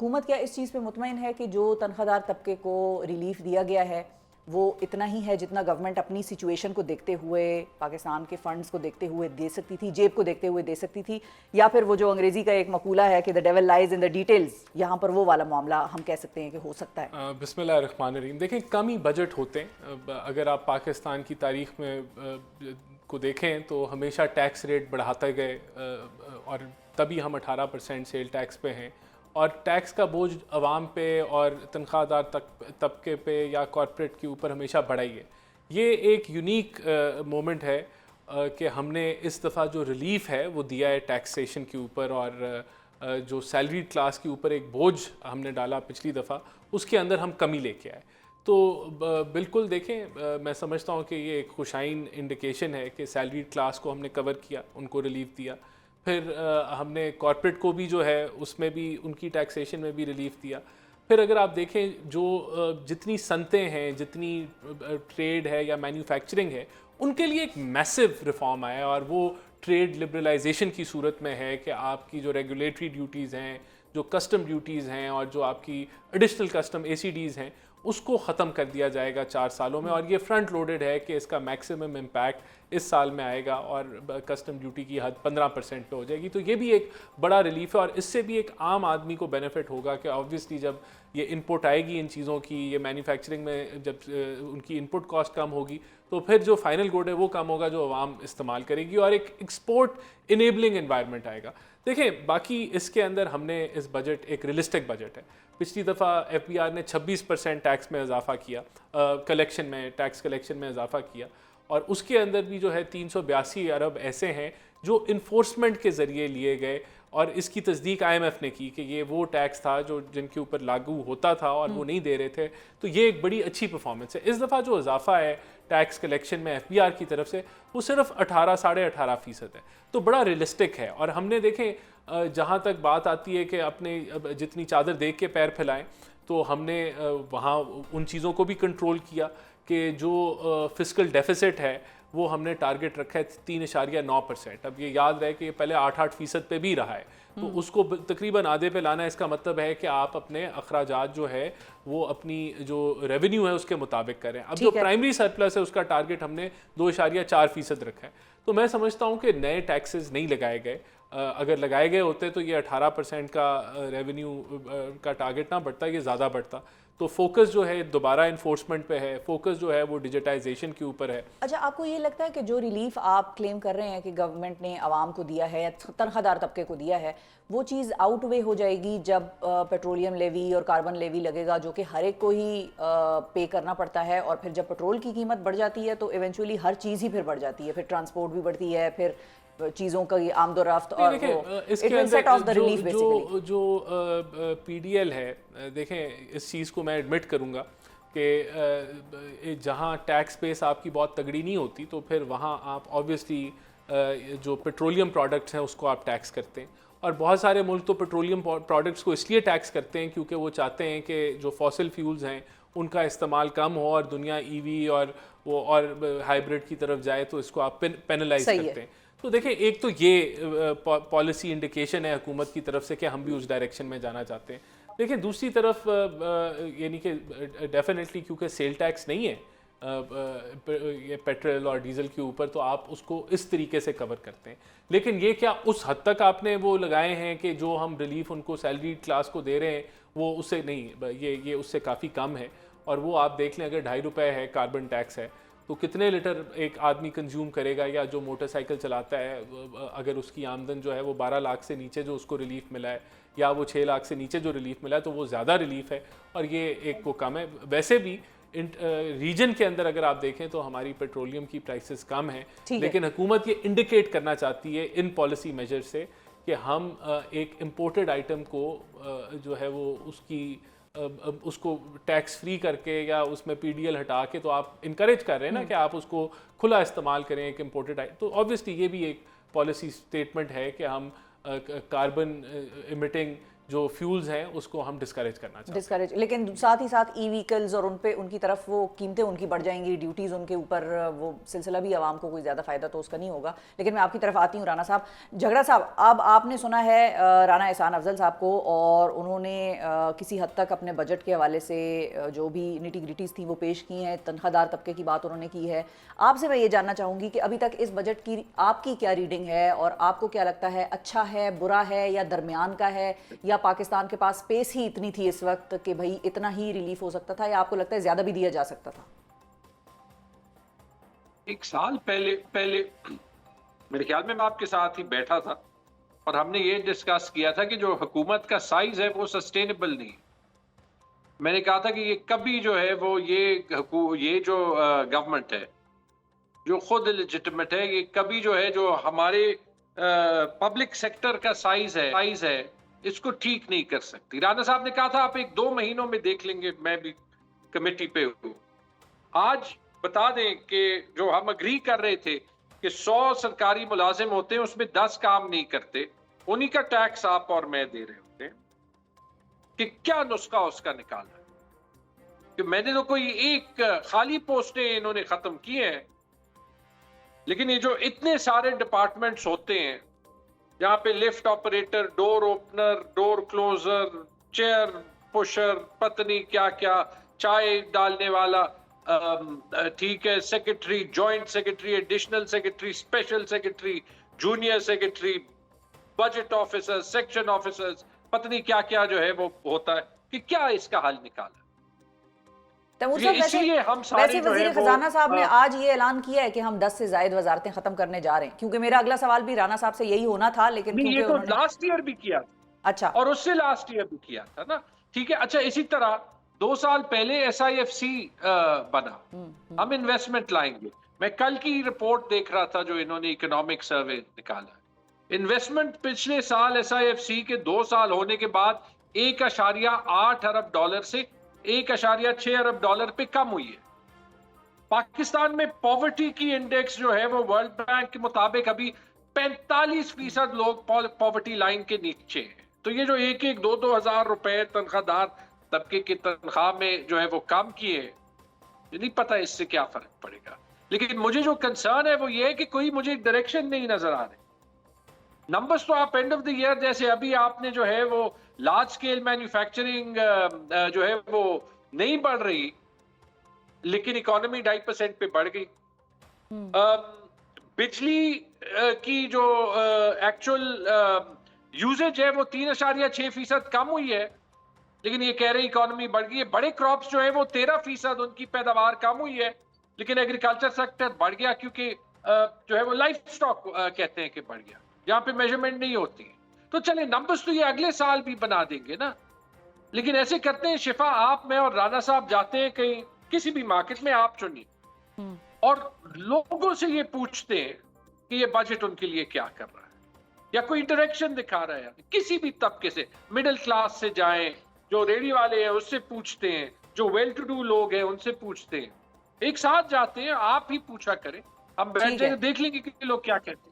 حکومت کیا اس چیز پہ مطمئن ہے کہ جو تنخواہ دار طبقے کو ریلیف دیا گیا ہے وہ اتنا ہی ہے جتنا گورنمنٹ اپنی سچویشن کو دیکھتے ہوئے، پاکستان کے فنڈز کو دیکھتے ہوئے دے سکتی تھی، جیب کو دیکھتے ہوئے دے سکتی تھی، یا پھر وہ جو انگریزی کا ایک مقولہ ہے کہ the devil lies in the details، یہاں پر وہ والا معاملہ ہم کہہ سکتے ہیں کہ ہو سکتا ہے؟ بسم اللہ الرحمن الرحیم. دیکھیں کم ہی بجٹ ہوتے ہیں. اگر آپ پاکستان کی تاریخ میں کو دیکھیں تو ہمیشہ ٹیکس ریٹ بڑھاتے گئے اور تبھی ہم 18% سیل ٹیکس پہ ہیں، اور ٹیکس کا بوجھ عوام پہ اور تنخواہ دار طبقے پہ یا کارپوریٹ کے اوپر ہمیشہ بڑھا ہی ہے. یہ ایک یونیک مومنٹ ہے کہ ہم نے اس دفعہ جو ریلیف ہے وہ دیا ہے ٹیکسیشن کے اوپر، اور جو سیلری کلاس کے اوپر ایک بوجھ ہم نے ڈالا پچھلی دفعہ، اس کے اندر ہم کمی لے کے آئے. تو بالکل دیکھیں میں سمجھتا ہوں کہ یہ ایک خوشائن انڈیکیشن ہے کہ سیلری کلاس کو ہم نے کور کیا، ان کو ریلیف دیا. پھر ہم نے کارپوریٹ کو بھی جو ہے اس میں بھی ان کی ٹیکسیشن میں بھی ریلیف دیا. پھر اگر آپ دیکھیں جو جتنی صنعتیں ہیں، جتنی ٹریڈ ہے یا مینوفیکچرنگ ہے، ان کے لیے ایک میسو ریفارم آیا ہے، اور وہ ٹریڈ لبرلائزیشن کی صورت میں ہے کہ آپ کی جو ریگولیٹری ڈیوٹیز ہیں، جو کسٹم ڈیوٹیز ہیں، اور جو آپ کی ایڈیشنل کسٹم ACDs ہیں، اس کو ختم کر دیا جائے گا 4 سالوں میں. اور یہ فرنٹ لوڈڈ ہے کہ اس کا میکسیمم امپیکٹ اس سال میں آئے گا، اور کسٹم ڈیوٹی کی حد 15% پہ ہو جائے گی. تو یہ بھی ایک بڑا ریلیف ہے، اور اس سے بھی ایک عام آدمی کو بینیفٹ ہوگا کہ آبویسلی جب یہ انپٹ آئے گی ان چیزوں کی، یہ مینوفیکچرنگ میں جب ان کی انپٹ کاسٹ کم ہوگی تو پھر جو فائنل گڈ ہے وہ کم ہوگا جو عوام استعمال کرے گی، اور ایک ایکسپورٹ انیبلنگ انوائرمنٹ آئے گا. دیکھیں باقی اس کے اندر ہم نے اس بجٹ ایک ریلسٹک بجٹ ہے. پچھلی دفعہ FBR نے 26% ٹیکس میں اضافہ کیا، کلیکشن میں، ٹیکس کلیکشن میں اضافہ کیا، اور اس کے اندر بھی جو ہے 382 ارب ایسے ہیں جو انفورسمنٹ کے ذریعے لیے گئے. اور اس کی تصدیق IMF نے کی کہ یہ وہ ٹیکس تھا جو جن کے اوپر لاگو ہوتا تھا اور وہ نہیں دے رہے تھے. تو یہ ایک بڑی اچھی پرفارمنس ہے. اس دفعہ جو اضافہ ہے ٹیکس کلیکشن میں FBR کی طرف سے وہ صرف 18-18.5% ہے. تو بڑا ریلسٹک ہے. اور ہم نے دیکھیں جہاں تک بات آتی ہے کہ اپنے جتنی چادر دیکھ کے پیر پھیلائیں، تو ہم نے وہاں ان چیزوں کو بھی کنٹرول کیا کہ جو فسکل ڈیفیسٹ ہے وہ ہم نے ٹارگٹ رکھا ہے 3.9%. اب یہ یاد رہے کہ یہ پہلے 8% پہ بھی رہا ہے، تو اس کو تقریباً آدھے پہ لانا. اس کا مطلب ہے کہ آپ اپنے اخراجات جو ہے وہ اپنی جو ریونیو ہے اس کے مطابق کریں. اب جو پرائمری سرپلس ہے اس کا ٹارگٹ ہم نے 2.4% رکھا ہے. تو میں سمجھتا ہوں کہ نئے ٹیکسز نہیں لگائے گئے. اگر لگائے گئے ہوتے تو یہ 18% کا ریونیو کا ٹارگٹ نہ بڑھتا، یہ زیادہ بڑھتا. تو فوکس جو ہے دوبارہ انفورسمنٹ پہ ہے، فوکس جو ہے وہ ڈیجیٹائزیشن کے اوپر ہے. اچھا، آپ کو یہ لگتا ہے کہ جو ریلیف آپ کلیم کر رہے ہیں کہ گورنمنٹ نے عوام کو دیا ہے یا تنخواہ دار طبقے کو دیا ہے، وہ چیز آؤٹ وے ہو جائے گی جب پیٹرولیم لیوی اور کاربن لیوی لگے گا جو کہ ہر ایک کو ہی پے کرنا پڑتا ہے، اور پھر جب پیٹرول کی قیمت بڑھ جاتی ہے تو ایونچولی ہر چیز ہی پھر بڑھ جاتی ہے، پھر ٹرانسپورٹ بھی بڑھتی ہے، پھر چیزوں کا آمد و رفت، اور اس کے اندر جو PDL ہے، دیکھیں اس چیز کو میں ایڈمٹ کروں گا کہ جہاں ٹیکس بیس آپ کی بہت تگڑی نہیں ہوتی تو پھر وہاں آپ آبویسلی جو پیٹرولیم پروڈکٹس ہیں اس کو آپ ٹیکس کرتے ہیں. اور بہت سارے ملک تو پیٹرولیم پروڈکٹس کو اس لیے ٹیکس کرتے ہیں کیونکہ وہ چاہتے ہیں کہ جو فاسل فیولز ہیں ان کا استعمال کم ہو اور دنیا EV اور ہائیبرڈ کی طرف جائے، تو اس کو آپ پینلائز کرتے ہیں. تو دیکھیں ایک تو یہ پالیسی انڈیکیشن ہے حکومت کی طرف سے کہ ہم بھی اس ڈائریکشن میں جانا چاہتے ہیں. دیکھیں دوسری طرف یعنی کہ ڈیفینیٹلی کیونکہ سیل ٹیکس نہیں ہے یہ پیٹرول اور ڈیزل کے اوپر، تو آپ اس کو اس طریقے سے کور کرتے ہیں. لیکن یہ کیا اس حد تک آپ نے وہ لگائے ہیں کہ جو ہم ریلیف ان کو سیلری کلاس کو دے رہے ہیں وہ اس سے نہیں، یہ اس سے کافی کم ہے. اور وہ آپ دیکھ لیں اگر 2.5 روپے ہے کاربن ٹیکس ہے تو کتنے لیٹر ایک آدمی کنزیوم کرے گا، یا جو موٹر سائیکل چلاتا ہے اگر اس کی آمدن جو ہے وہ 12 لاکھ سے نیچے جو اس کو ریلیف ملا ہے، یا وہ 6 لاکھ سے نیچے جو ریلیف ملا ہے، تو وہ زیادہ ریلیف ہے اور یہ ایک کو کم ہے. ویسے بھی ریجن کے اندر اگر آپ دیکھیں تو ہماری پیٹرولیم کی پرائسز کم ہیں، لیکن حکومت یہ انڈیکیٹ کرنا چاہتی ہے ان پالیسی میجر سے کہ ہم ایک امپورٹڈ آئٹم کو جو ہے وہ اس کو ٹیکس فری کر کے یا اس میں PDL ہٹا کے، تو آپ انکریج کر رہے ہیں نا کہ آپ اس کو کھلا استعمال کریں ایک امپورٹڈ آئٹم. تو آبویسلی یہ بھی ایک پالیسی اسٹیٹمنٹ ہے کہ ہم کاربن ایمٹنگ جو فیولز ہیں اس کو ہم ڈسکریج کرنا چاہتے ہیں. ڈسکریج، لیکن ساتھ ہی ساتھ ای ویکلز اور ان کی طرف وہ قیمتیں ان کی بڑھ جائیں گی، ڈیوٹیز ان کے اوپر، وہ سلسلہ بھی عوام کو کوئی زیادہ فائدہ تو اس کا نہیں ہوگا. لیکن میں آپ کی طرف آتی ہوں رانا صاحب. جھگڑا صاحب، اب آپ نے سنا ہے رانا احسان افضل صاحب کو، اور انہوں نے کسی حد تک اپنے بجٹ کے حوالے سے جو بھی نیٹی گریٹیز تھیں وہ پیش کی ہیں، تنخواہ دار طبقے کی بات انہوں نے کی ہے. آپ سے میں یہ جاننا چاہوں گی کہ ابھی تک اس بجٹ کی آپ کی کیا ریڈنگ ہے، اور آپ کو کیا لگتا ہے اچھا ہے، برا ہے، یا درمیان کا ہے، یا پاکستان کے پاس سپیس ہی اتنی تھی اس وقت کہ بھائی اتنا ہی ریلیف ہو سکتا تھا، یا آپ کو لگتا ہے زیادہ بھی دیا جا سکتا تھا؟ ایک سال پہلے میرے خیال میں آپ کے ساتھ ہی بیٹھا تھا اور ہم نے یہ ڈسکس کیا تھا کہ جو حکومت کا سائز ہے وہ سسٹینیبل نہیں. میں نے کہا تھا کہ یہ کبھی جو ہے وہ یہ جو گورنمنٹ ہے جو خود لیجٹمیٹ ہے، یہ کبھی جو ہے جو ہمارے پبلک سیکٹر کا سائز ہے اس کو ٹھیک نہیں کر سکتی. رانا صاحب نے کہا تھا آپ 1-2 مہینوں میں دیکھ لیں گے، میں بھی کمیٹی پہ ہوں. آج بتا دیں کہ جو ہم اگری کر رہے تھے کہ 100 سرکاری ملازم ہوتے ہیں، اس میں 10 کام نہیں کرتے، انہی کا ٹیکس آپ اور میں دے رہے ہوتے ہیں، کہ کیا نسخہ اس کا نکالا ہے. کہ میں نے تو کوئی ایک خالی پوسٹیں انہوں نے ختم کی ہیں، لیکن یہ جو اتنے سارے ڈپارٹمنٹس ہوتے ہیں جہاں پہ lift operator, door opener, door closer, chair pusher, پتنی کیا کیا، چائے ڈالنے والا، ٹھیک ہے، secretary, joint secretary, additional secretary, special secretary, junior secretary, budget officer, section officer, پتنی کیا کیا جو ہے وہ ہوتا ہے، کہ کیا اس کا حل نکالا. تیمور صاحب، ویسے وزیر خزانہ صاحب نے آج یہ اعلان کیا ہے کہ ہم 10 سے زائد وزارتیں ختم کرنے جا رہے ہیں، کیونکہ میرا اگلا سوال بھی رانا صاحب سے یہی ہونا تھا، لیکن کیونکہ یہ تو انہوں نے لاسٹ ایئر بھی کیا تھا. اچھا، اور اس سے لاسٹ ایئر بھی کیا تھا نا. ٹھیک ہے، اچھا اسی طرح 2 سال پہلے SIFC بنا، ہم انویسٹمنٹ لائیں گے. میں کل کی رپورٹ دیکھ رہا تھا جو انہوں نے اکنامک سروے نکالا. انویسٹمنٹ پچھلے سال SIFC کے 2 سال ہونے کے بعد $1.8 ارب سے $1.6 ارب پہ کم ہوئی ہے. پاکستان میں پاورٹی کی انڈیکس جو ہے وہ ورلڈ بینک کے مطابق ابھی 45% لوگ پاورٹی لائن کے نیچے ہیں. تو یہ جو 1-2 ہزار روپے تنخواہ دار طبقے کی تنخواہ میں جو ہے وہ کام کیے، یہ نہیں پتا اس سے کیا فرق پڑے گا. لیکن مجھے جو کنسرن ہے وہ یہ ہے کہ کوئی مجھے ڈائریکشن نہیں نظر آ رہے. نمبرز تو آپ اینڈ آف دی ایئر، جیسے ابھی آپ نے جو ہے وہ لارج سکیل مینوفیکچرنگ جو ہے وہ نہیں بڑھ رہی، لیکن اکانومی 2.5% پہ بڑھ گئی. بجلی کی جو ایکچوئل یوزیج ہے وہ 3.6% کم ہوئی ہے، لیکن یہ کہہ رہے اکانومی بڑھ گئی ہے. بڑے کراپس جو ہیں وہ 13% ان کی پیداوار کم ہوئی ہے، لیکن ایگریکلچر سیکٹر بڑھ گیا، کیونکہ جو ہے وہ لائف سٹاک کہتے ہیں کہ بڑھ گیا، یہاں پہ میجرمنٹ نہیں ہوتی. تو چلیں نمبرز تو یہ اگلے سال بھی بنا دیں گے نا. لیکن ایسے کرتے ہیں شفا، آپ میں اور رانا صاحب جاتے ہیں کہیں کسی بھی مارکیٹ میں، آپ چنیے، اور لوگوں سے یہ پوچھتے ہیں کہ یہ بجٹ ان کے لیے کیا کر رہا ہے، یا کوئی ڈائریکشن دکھا رہا ہے. کسی بھی طبقے سے، مڈل کلاس سے جائیں، جو ریڑھی والے ہیں اس سے پوچھتے ہیں، جو ویل ٹو ڈو لوگ ہیں ان سے پوچھتے ہیں. ایک ساتھ جاتے ہیں، آپ ہی پوچھا کریں، ہم بیٹھ جائیں دیکھ لیں گے کہ لوگ کیا کہتے ہیں.